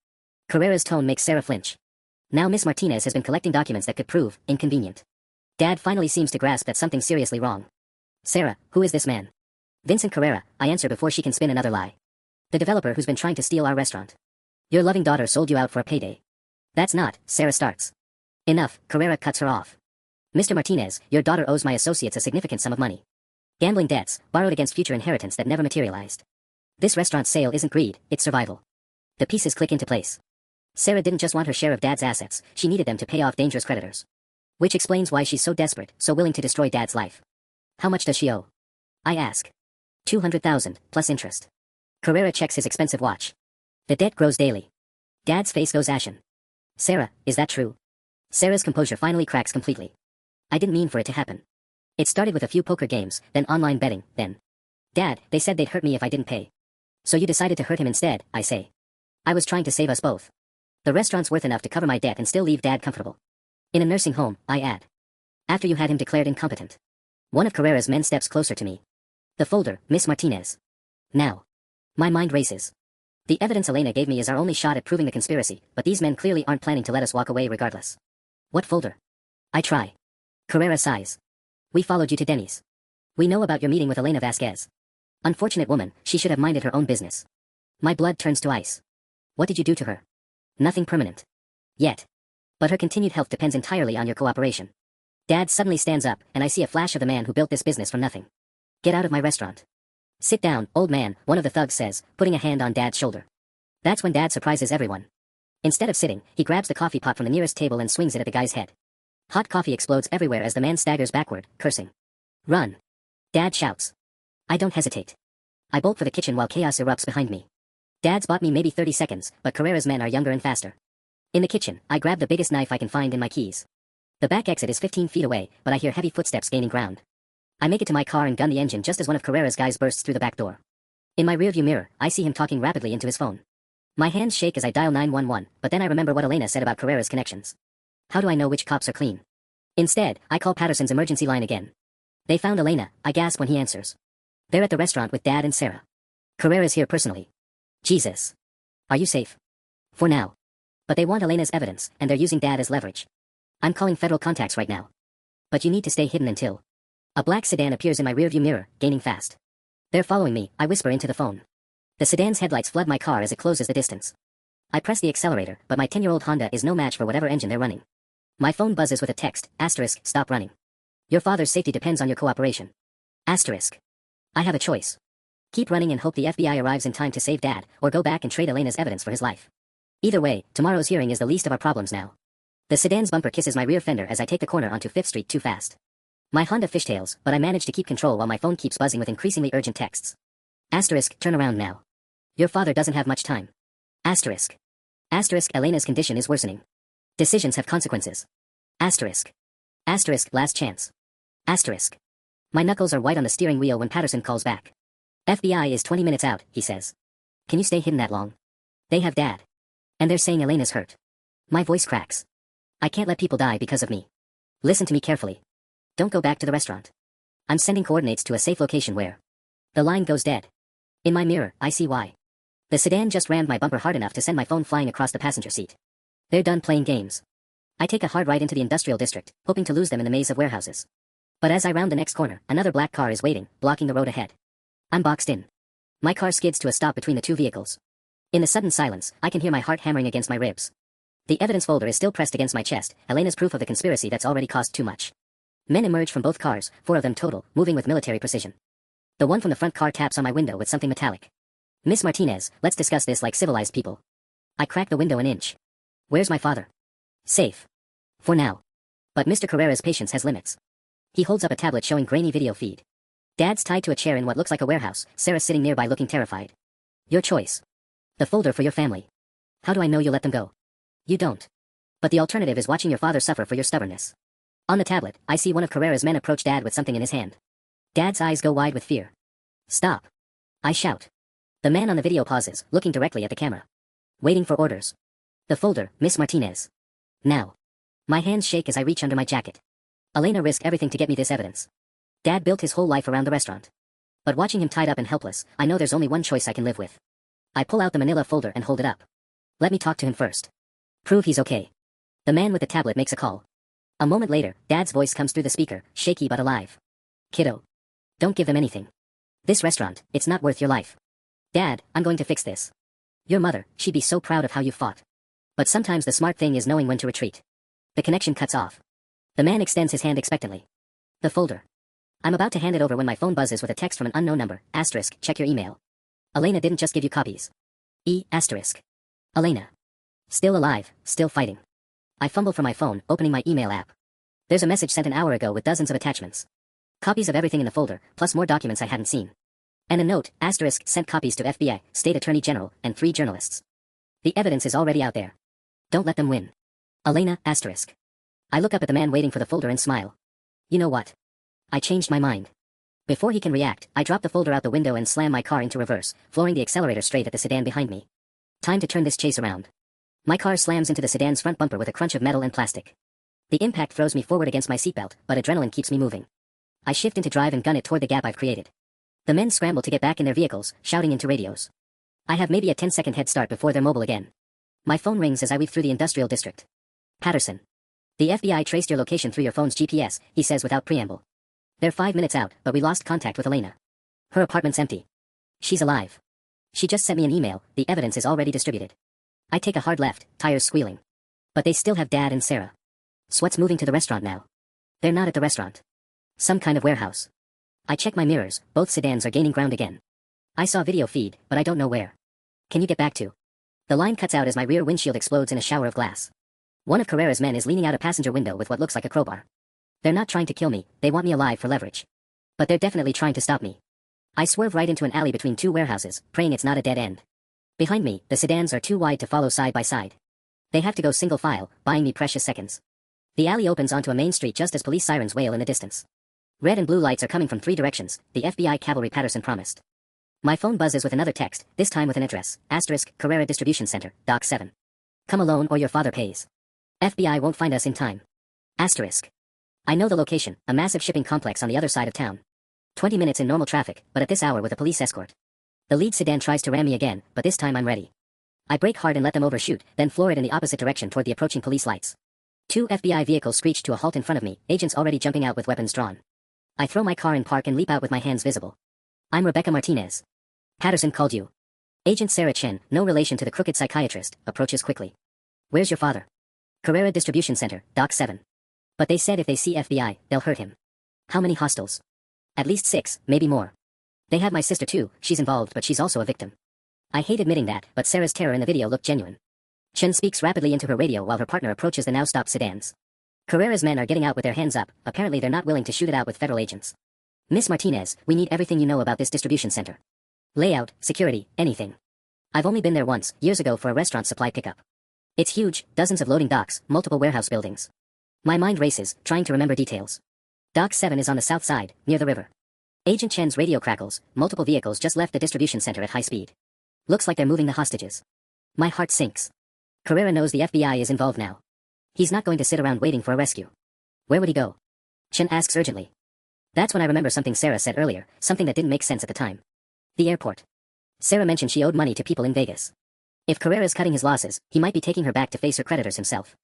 Carrera's tone makes Sarah flinch. Now Miss Martinez has been collecting documents that could prove inconvenient. Dad finally seems to grasp that something's seriously wrong. Sarah, who is this man? Vincent Carrera, I answer before she can spin another lie. The developer who's been trying to steal our restaurant. Your loving daughter sold you out for a payday. That's not, Sarah starts. Enough, Carrera cuts her off. Mr. Martinez, your daughter owes my associates a significant sum of money. Gambling debts, borrowed against future inheritance that never materialized. This restaurant sale isn't greed, it's survival. The pieces click into place. Sarah didn't just want her share of Dad's assets, she needed them to pay off dangerous creditors. Which explains why she's so desperate, so willing to destroy Dad's life. How much does she owe? I ask. 200,000, plus interest. Carrera checks his expensive watch. The debt grows daily. Dad's face goes ashen. Sarah, is that true? Sarah's composure finally cracks completely. I didn't mean for it to happen. It started with a few poker games, then online betting, then. Dad, they said they'd hurt me if I didn't pay. So you decided to hurt him instead, I say. I was trying to save us both. The restaurant's worth enough to cover my debt and still leave Dad comfortable. In a nursing home, I add. After you had him declared incompetent. One of Carrera's men steps closer to me. The folder, Miss Martinez. Now. My mind races. The evidence Elena gave me is our only shot at proving the conspiracy, but these men clearly aren't planning to let us walk away regardless. What folder? I try. Carrera sighs. We followed you to Denny's. We know about your meeting with Elena Vasquez. Unfortunate woman, she should have minded her own business. My blood turns to ice. What did you do to her? Nothing permanent. Yet. But her continued health depends entirely on your cooperation. Dad suddenly stands up, and I see a flash of the man who built this business from nothing. Get out of my restaurant. Sit down, old man, one of the thugs says, putting a hand on Dad's shoulder. That's when Dad surprises everyone. Instead of sitting, he grabs the coffee pot from the nearest table and swings it at the guy's head. Hot coffee explodes everywhere as the man staggers backward, cursing. Run. Dad shouts. I don't hesitate. I bolt for the kitchen while chaos erupts behind me. Dad's bought me maybe 30 seconds, but Carrera's men are younger and faster. In the kitchen, I grab the biggest knife I can find in my keys. The back exit is 15 feet away, but I hear heavy footsteps gaining ground. I make it to my car and gun the engine just as one of Carrera's guys bursts through the back door. In my rearview mirror, I see him talking rapidly into his phone. My hands shake as I dial 911, but then I remember what Elena said about Carrera's connections. How do I know which cops are clean? Instead, I call Patterson's emergency line again. They found Elena, I gasp when he answers. They're at the restaurant with Dad and Sarah. Carrera's here personally. Jesus. Are you safe? For now. But they want Elena's evidence, and they're using Dad as leverage. I'm calling federal contacts right now. But you need to stay hidden until. A black sedan appears in my rearview mirror, gaining fast. They're following me, I whisper into the phone. The sedan's headlights flood my car as it closes the distance. I press the accelerator, but my 10-year-old Honda is no match for whatever engine they're running. My phone buzzes with a text, *, stop running. Your father's safety depends on your cooperation. *. I have a choice. Keep running and hope the FBI arrives in time to save Dad, or go back and trade Elena's evidence for his life. Either way, tomorrow's hearing is the least of our problems now. The sedan's bumper kisses my rear fender as I take the corner onto 5th Street too fast. My Honda fishtails, but I manage to keep control while my phone keeps buzzing with increasingly urgent texts. *, turn around now. Your father doesn't have much time. *. Elena's condition is worsening. Decisions have consequences. *. Last chance. *. My knuckles are white on the steering wheel when Patterson calls back. FBI is 20 minutes out, he says. Can you stay hidden that long? They have Dad. And they're saying Elena's hurt. My voice cracks. I can't let people die because of me. Listen to me carefully. Don't go back to the restaurant. I'm sending coordinates to a safe location where. The line goes dead. In my mirror, I see why. The sedan just rammed my bumper hard enough to send my phone flying across the passenger seat. They're done playing games. I take a hard right into the industrial district, hoping to lose them in the maze of warehouses. But as I round the next corner, another black car is waiting, blocking the road ahead. I'm boxed in. My car skids to a stop between the two vehicles. In the sudden silence, I can hear my heart hammering against my ribs. The evidence folder is still pressed against my chest, Elena's proof of the conspiracy that's already cost too much. Men emerge from both cars, 4 of them total, moving with military precision. The one from the front car taps on my window with something metallic. Miss Martinez, let's discuss this like civilized people. I crack the window an inch. Where's my father? Safe. For now. But Mr. Carrera's patience has limits. He holds up a tablet showing grainy video feed. Dad's tied to a chair in what looks like a warehouse, Sarah's sitting nearby looking terrified. Your choice. The folder for your family. How do I know you'll let them go? You don't. But the alternative is watching your father suffer for your stubbornness. On the tablet, I see one of Carrera's men approach Dad with something in his hand. Dad's eyes go wide with fear. Stop. I shout. The man on the video pauses, looking directly at the camera. Waiting for orders. The folder, Miss Martinez. Now. My hands shake as I reach under my jacket. Elena risked everything to get me this evidence. Dad built his whole life around the restaurant. But watching him tied up and helpless, I know there's only one choice I can live with. I pull out the manila folder and hold it up. Let me talk to him first. Prove he's okay. The man with the tablet makes a call. A moment later, Dad's voice comes through the speaker, shaky but alive. Kiddo. Don't give them anything. This restaurant, it's not worth your life. Dad, I'm going to fix this. Your mother, she'd be so proud of how you fought. But sometimes the smart thing is knowing when to retreat. The connection cuts off. The man extends his hand expectantly. The folder. I'm about to hand it over when my phone buzzes with a text from an unknown number, asterisk, check your email. Elena didn't just give you copies. Asterisk. Elena. Still alive, still fighting. I fumble for my phone, opening my email app. There's a message sent an hour ago with dozens of attachments. Copies of everything in the folder, plus more documents I hadn't seen. And a note, asterisk, sent copies to FBI, State Attorney General, and 3 journalists. The evidence is already out there. Don't let them win. Elena, asterisk. I look up at the man waiting for the folder and smile. You know what? I changed my mind. Before he can react, I drop the folder out the window and slam my car into reverse, flooring the accelerator straight at the sedan behind me. Time to turn this chase around. My car slams into the sedan's front bumper with a crunch of metal and plastic. The impact throws me forward against my seatbelt, but adrenaline keeps me moving. I shift into drive and gun it toward the gap I've created. The men scramble to get back in their vehicles, shouting into radios. I have maybe a 10-second head start before they're mobile again. My phone rings as I weave through the industrial district. Patterson. The FBI traced your location through your phone's GPS, he says without preamble. They're 5 minutes out, but we lost contact with Elena. Her apartment's empty. She's alive. She just sent me an email, the evidence is already distributed. I take a hard left, tires squealing. But they still have Dad and Sarah. Sweat's moving to the restaurant now. They're not at the restaurant. Some kind of warehouse. I check my mirrors, both sedans are gaining ground again. I saw video feed, but I don't know where. Can you get back to? The line cuts out as my rear windshield explodes in a shower of glass. One of Carrera's men is leaning out a passenger window with what looks like a crowbar. They're not trying to kill me, they want me alive for leverage. But they're definitely trying to stop me. I swerve right into an alley between 2 warehouses, praying it's not a dead end. Behind me, the sedans are too wide to follow side by side. They have to go single file, buying me precious seconds. The alley opens onto a main street just as police sirens wail in the distance. Red and blue lights are coming from 3 directions, the FBI cavalry Patterson promised. My phone buzzes with another text, this time with an address, asterisk, Carrera Distribution Center, Dock 7. Come alone or your father pays. FBI won't find us in time. Asterisk. I know the location, a massive shipping complex on the other side of town. 20 minutes in normal traffic, but at this hour with a police escort. The lead sedan tries to ram me again, but this time I'm ready. I brake hard and let them overshoot, then floor it in the opposite direction toward the approaching police lights. 2 FBI vehicles screech to a halt in front of me, agents already jumping out with weapons drawn. I throw my car in park and leap out with my hands visible. I'm Rebecca Martinez. Patterson called you. Agent Sarah Chen, no relation to the crooked psychiatrist, approaches quickly. Where's your father? Carrera Distribution Center, Dock 7. But they said if they see FBI, they'll hurt him. How many hostiles? At least 6, maybe more. They have my sister too, she's involved but she's also a victim. I hate admitting that, but Sarah's terror in the video looked genuine. Chen speaks rapidly into her radio while her partner approaches the now-stopped sedans. Carrera's men are getting out with their hands up, apparently they're not willing to shoot it out with federal agents. Miss Martinez, we need everything you know about this distribution center. Layout, security, anything. I've only been there once, years ago for a restaurant supply pickup. It's huge, dozens of loading docks, multiple warehouse buildings. My mind races, trying to remember details. Dock 7 is on the south side, near the river. Agent Chen's radio crackles, multiple vehicles just left the distribution center at high speed. Looks like they're moving the hostages. My heart sinks. Carrera knows the FBI is involved now. He's not going to sit around waiting for a rescue. Where would he go? Chen asks urgently. That's when I remember something Sarah said earlier, something that didn't make sense at the time. The airport. Sarah mentioned she owed money to people in Vegas. If Carrera's cutting his losses, he might be taking her back to face her creditors himself.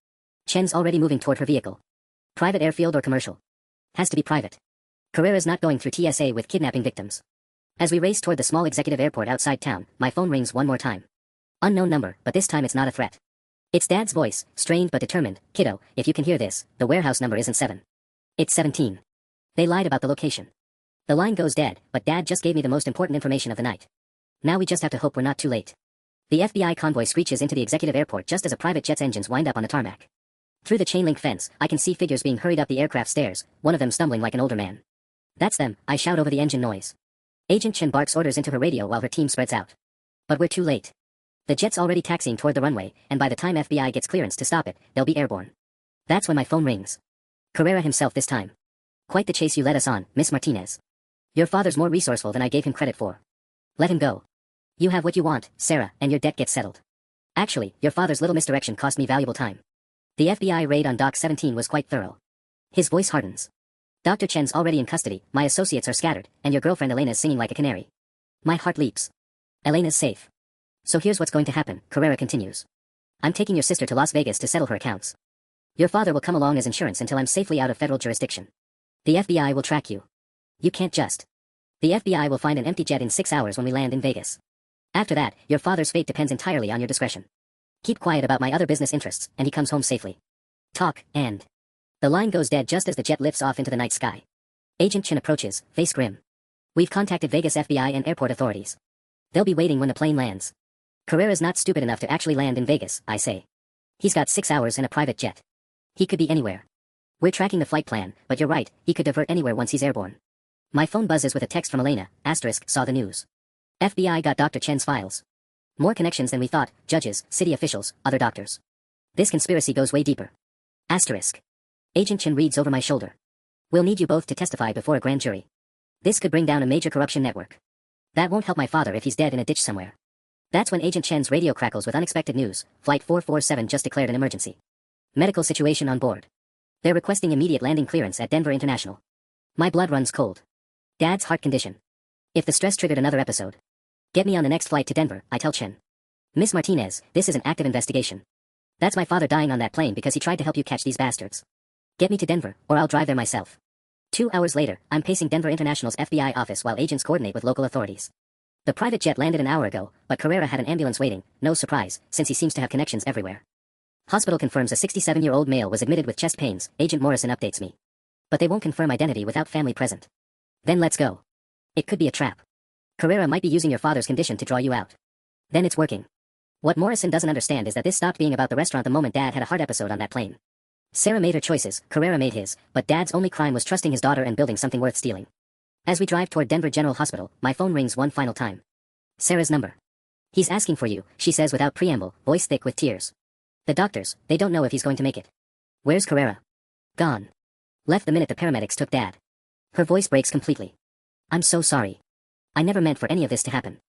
Chen's already moving toward her vehicle. Private airfield or commercial? Has to be private. Carrera's not going through TSA with kidnapping victims. As we race toward the small executive airport outside town, my phone rings one more time. Unknown number, but this time it's not a threat. It's Dad's voice, strained but determined. Kiddo, if you can hear this, the warehouse number isn't 7. It's 17. They lied about the location. The line goes dead, but Dad just gave me the most important information of the night. Now we just have to hope we're not too late. The FBI convoy screeches into the executive airport just as a private jet's engines wind up on the tarmac. Through the chain-link fence, I can see figures being hurried up the aircraft stairs, one of them stumbling like an older man. That's them, I shout over the engine noise. Agent Chen barks orders into her radio while her team spreads out. But we're too late. The jet's already taxiing toward the runway, and by the time FBI gets clearance to stop it, they'll be airborne. That's when my phone rings. Carrera himself this time. Quite the chase you led us on, Miss Martinez. Your father's more resourceful than I gave him credit for. Let him go. You have what you want, Sarah, and your debt gets settled. Actually, your father's little misdirection cost me valuable time. The FBI raid on Dock 17 was quite thorough. His voice hardens. Dr. Chen's already in custody, my associates are scattered, and your girlfriend Elena's singing like a canary. My heart leaps. Elena's safe. So here's what's going to happen, Carrera continues. I'm taking your sister to Las Vegas to settle her accounts. Your father will come along as insurance until I'm safely out of federal jurisdiction. The FBI will track you. You can't just. The FBI will find an empty jet in 6 hours when we land in Vegas. After that, your father's fate depends entirely on your discretion. Keep quiet about my other business interests, and he comes home safely. Talk, and. The line goes dead just as the jet lifts off into the night sky. Agent Chin approaches, face grim. We've contacted Vegas FBI and airport authorities. They'll be waiting when the plane lands. Carrera's not stupid enough to actually land in Vegas, I say. He's got 6 hours and a private jet. He could be anywhere. We're tracking the flight plan, but you're right, he could divert anywhere once he's airborne. My phone buzzes with a text from Elena, saw the news. FBI got Dr. Chen's files. More connections than we thought, judges, city officials, other doctors. This conspiracy goes way deeper. Agent Chen reads over my shoulder. We'll need you both to testify before a grand jury. This could bring down a major corruption network. That won't help my father if he's dead in a ditch somewhere. That's when Agent Chen's radio crackles with unexpected news. Flight 447 just declared an emergency. Medical situation on board. They're requesting immediate landing clearance at Denver International. My blood runs cold. Dad's heart condition. If the stress triggered another episode. Get me on the next flight to Denver, I tell Chen. Miss Martinez, this is an active investigation. That's my father dying on that plane because he tried to help you catch these bastards. Get me to Denver, or I'll drive there myself. 2 hours later, I'm pacing Denver International's FBI office while agents coordinate with local authorities. The private jet landed an hour ago, but Carrera had an ambulance waiting, no surprise, since he seems to have connections everywhere. Hospital confirms a 67-year-old male was admitted with chest pains, Agent Morrison updates me. But they won't confirm identity without family present. Then let's go. It could be a trap. Carrera might be using your father's condition to draw you out. Then it's working. What Morrison doesn't understand is that this stopped being about the restaurant the moment Dad had a heart episode on that plane. Sarah made her choices, Carrera made his, but Dad's only crime was trusting his daughter and building something worth stealing. As we drive toward Denver General Hospital, my phone rings one final time. Sarah's number. He's asking for you, she says without preamble, voice thick with tears. The doctors, they don't know if he's going to make it. Where's Carrera? Gone. Left the minute the paramedics took Dad. Her voice breaks completely. I'm so sorry. I never meant for any of this to happen.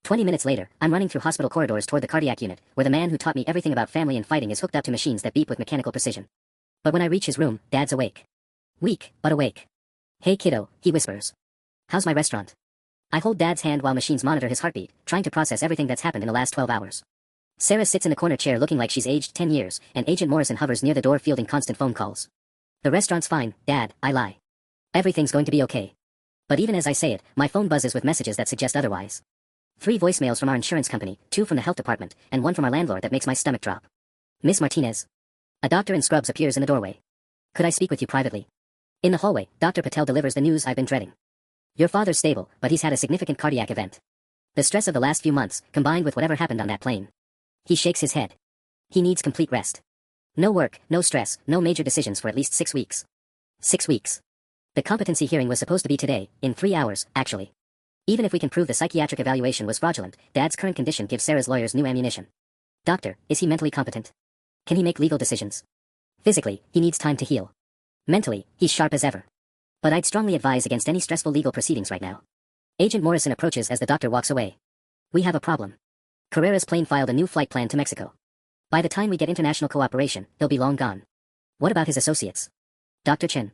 20 minutes later, I'm running through hospital corridors toward the cardiac unit, where the man who taught me everything about family and fighting is hooked up to machines that beep with mechanical precision. But when I reach his room, Dad's awake. Weak, but awake. Hey kiddo, he whispers. How's my restaurant? I hold Dad's hand while machines monitor his heartbeat, trying to process everything that's happened in the last 12 hours. Sarah sits in the corner chair looking like she's aged 10 years, and Agent Morrison hovers near the door fielding constant phone calls. The restaurant's fine, Dad, I lie. Everything's going to be okay. But even as I say it, my phone buzzes with messages that suggest otherwise. 3 voicemails from our insurance company, 2 from the health department, and 1 from our landlord that makes my stomach drop. Miss Martinez. A doctor in scrubs appears in the doorway. Could I speak with you privately? In the hallway, Dr. Patel delivers the news I've been dreading. Your father's stable, but he's had a significant cardiac event. The stress of the last few months, combined with whatever happened on that plane. He shakes his head. He needs complete rest. No work, no stress, no major decisions for at least 6 weeks. 6 weeks. The competency hearing was supposed to be today, in 3 hours, actually. Even if we can prove the psychiatric evaluation was fraudulent, Dad's current condition gives Sarah's lawyers new ammunition. Doctor, is he mentally competent? Can he make legal decisions? Physically, he needs time to heal. Mentally, he's sharp as ever. But I'd strongly advise against any stressful legal proceedings right now. Agent Morrison approaches as the doctor walks away. We have a problem. Carrera's plane filed a new flight plan to Mexico. By the time we get international cooperation, he'll be long gone. What about his associates? Dr. Chen.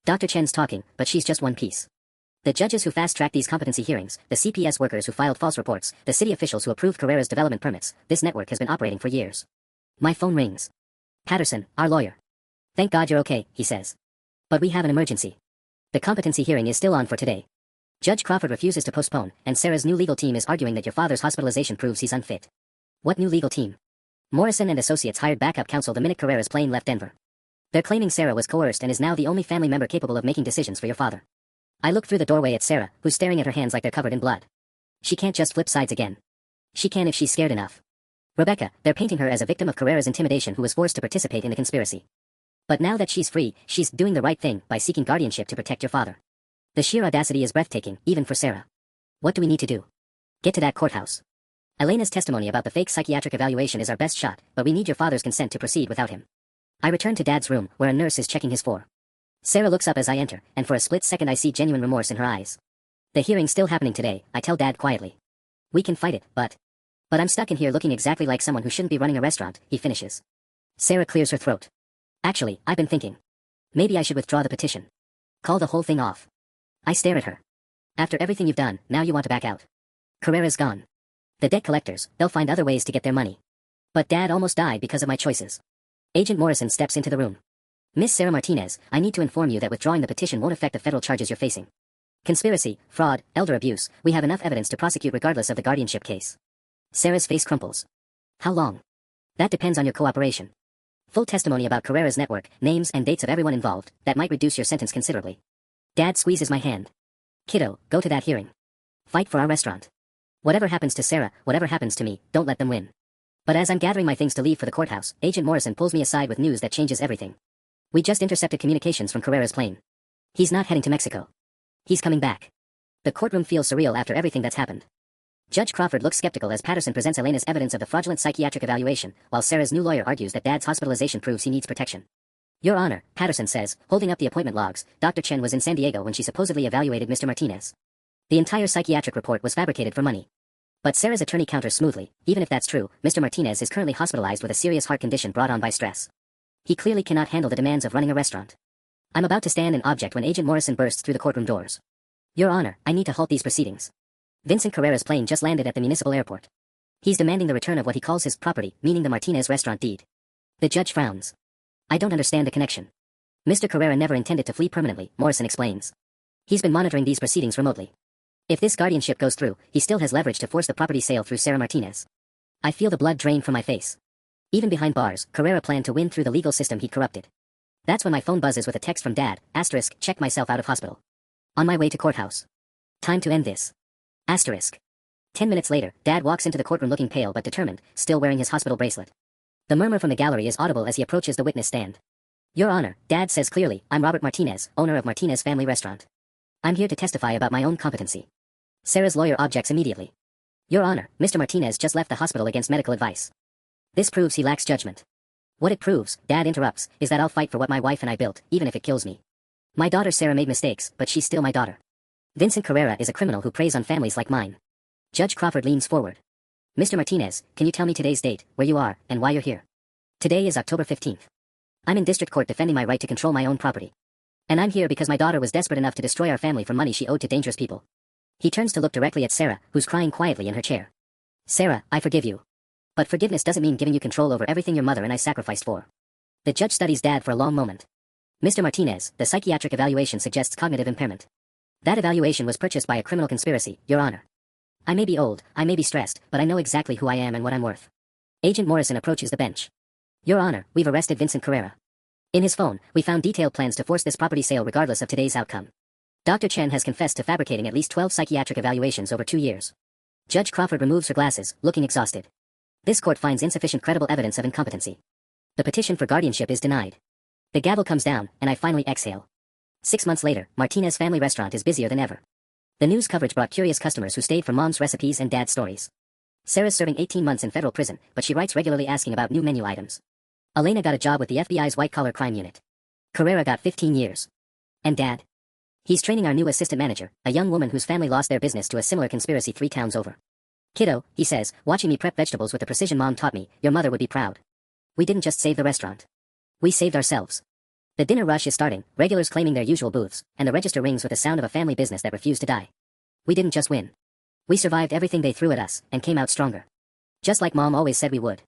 Dr. Chen's talking, but she's just one piece. The judges who fast-tracked these competency hearings, the CPS workers who filed false reports, the city officials who approved Carrera's development permits, this network has been operating for years. My phone rings. Patterson, our lawyer. Thank God you're okay, he says. But we have an emergency. The competency hearing is still on for today. Judge Crawford refuses to postpone, and Sarah's new legal team is arguing that your father's hospitalization proves he's unfit. What new legal team? Morrison and associates hired backup counsel the minute Carrera's plane left Denver. They're claiming Sarah was coerced and is now the only family member capable of making decisions for your father. I look through the doorway at Sarah, who's staring at her hands like they're covered in blood. She can't just flip sides again. She can if she's scared enough. Rebecca, they're painting her as a victim of Carrera's intimidation who was forced to participate in the conspiracy. But now that she's free, she's doing the right thing by seeking guardianship to protect your father. The sheer audacity is breathtaking, even for Sarah. What do we need to do? Get to that courthouse. Elena's testimony about the fake psychiatric evaluation is our best shot, but we need your father's consent to proceed without him. I return to Dad's room, where a nurse is checking his for. Sarah looks up as I enter, and for a split second I see genuine remorse in her eyes. The hearing's still happening today, I tell Dad quietly. We can fight it, but I'm stuck in here looking exactly like someone who shouldn't be running a restaurant, he finishes. Sarah clears her throat. Actually, I've been thinking. Maybe I should withdraw the petition. Call the whole thing off. I stare at her. After everything you've done, now you want to back out. Carrera's gone. The debt collectors, they'll find other ways to get their money. But Dad almost died because of my choices. Agent Morrison steps into the room. Miss Sarah Martinez, I need to inform you that withdrawing the petition won't affect the federal charges you're facing. Conspiracy, fraud, elder abuse, we have enough evidence to prosecute regardless of the guardianship case. Sarah's face crumples. How long? That depends on your cooperation. Full testimony about Carrera's network, names and dates of everyone involved, that might reduce your sentence considerably. Dad squeezes my hand. Kiddo, go to that hearing. Fight for our restaurant. Whatever happens to Sarah, whatever happens to me, don't let them win. But as I'm gathering my things to leave for the courthouse, Agent Morrison pulls me aside with news that changes everything. We just intercepted communications from Carrera's plane. He's not heading to Mexico. He's coming back. The courtroom feels surreal after everything that's happened. Judge Crawford looks skeptical as Patterson presents Elena's evidence of the fraudulent psychiatric evaluation, while Sarah's new lawyer argues that Dad's hospitalization proves he needs protection. Your Honor, Patterson says, holding up the appointment logs, Dr. Chen was in San Diego when she supposedly evaluated Mr. Martinez. The entire psychiatric report was fabricated for money. But Sarah's attorney counters smoothly, even if that's true, Mr. Martinez is currently hospitalized with a serious heart condition brought on by stress. He clearly cannot handle the demands of running a restaurant. I'm about to stand and object when Agent Morrison bursts through the courtroom doors. Your Honor, I need to halt these proceedings. Vincent Carrera's plane just landed at the municipal airport. He's demanding the return of what he calls his property, meaning the Martinez restaurant deed. The judge frowns. I don't understand the connection. Mr. Carrera never intended to flee permanently, Morrison explains. He's been monitoring these proceedings remotely. If this guardianship goes through, he still has leverage to force the property sale through Sarah Martinez. I feel the blood drain from my face. Even behind bars, Carrera planned to win through the legal system he corrupted. That's when my phone buzzes with a text from Dad, asterisk, check myself out of hospital. On my way to courthouse. Time to end this. Asterisk. 10 minutes later, Dad walks into the courtroom looking pale but determined, still wearing his hospital bracelet. The murmur from the gallery is audible as he approaches the witness stand. Your Honor, Dad says clearly, I'm Robert Martinez, owner of Martinez Family Restaurant. I'm here to testify about my own competency. Sarah's lawyer objects immediately. Your Honor, Mr. Martinez just left the hospital against medical advice. This proves he lacks judgment. What it proves, Dad interrupts, is that I'll fight for what my wife and I built, even if it kills me. My daughter Sarah made mistakes, but she's still my daughter. Vincent Carrera is a criminal who preys on families like mine. Judge Crawford leans forward. Mr. Martinez, can you tell me today's date, where you are, and why you're here? Today is October 15th. I'm in district court defending my right to control my own property. And I'm here because my daughter was desperate enough to destroy our family for money she owed to dangerous people. He turns to look directly at Sarah, who's crying quietly in her chair. Sarah, I forgive you. But forgiveness doesn't mean giving you control over everything your mother and I sacrificed for. The judge studies Dad for a long moment. Mr. Martinez, the psychiatric evaluation suggests cognitive impairment. That evaluation was purchased by a criminal conspiracy, Your Honor. I may be old, I may be stressed, but I know exactly who I am and what I'm worth. Agent Morrison approaches the bench. Your Honor, we've arrested Vincent Carrera. In his phone, we found detailed plans to force this property sale regardless of today's outcome. Dr. Chen has confessed to fabricating at least 12 psychiatric evaluations over 2 years. Judge Crawford removes her glasses, looking exhausted. This court finds insufficient credible evidence of incompetency. The petition for guardianship is denied. The gavel comes down, and I finally exhale. 6 months later, Martinez Family Restaurant is busier than ever. The news coverage brought curious customers who stayed for Mom's recipes and Dad's stories. Sarah's serving 18 months in federal prison, but she writes regularly asking about new menu items. Elena got a job with the FBI's white-collar crime unit. Carrera got 15 years. And Dad? He's training our new assistant manager, a young woman whose family lost their business to a similar conspiracy 3 towns over. Kiddo, he says, watching me prep vegetables with the precision Mom taught me, your mother would be proud. We didn't just save the restaurant. We saved ourselves. The dinner rush is starting, regulars claiming their usual booths, and the register rings with the sound of a family business that refused to die. We didn't just win. We survived everything they threw at us, and came out stronger. Just like Mom always said we would.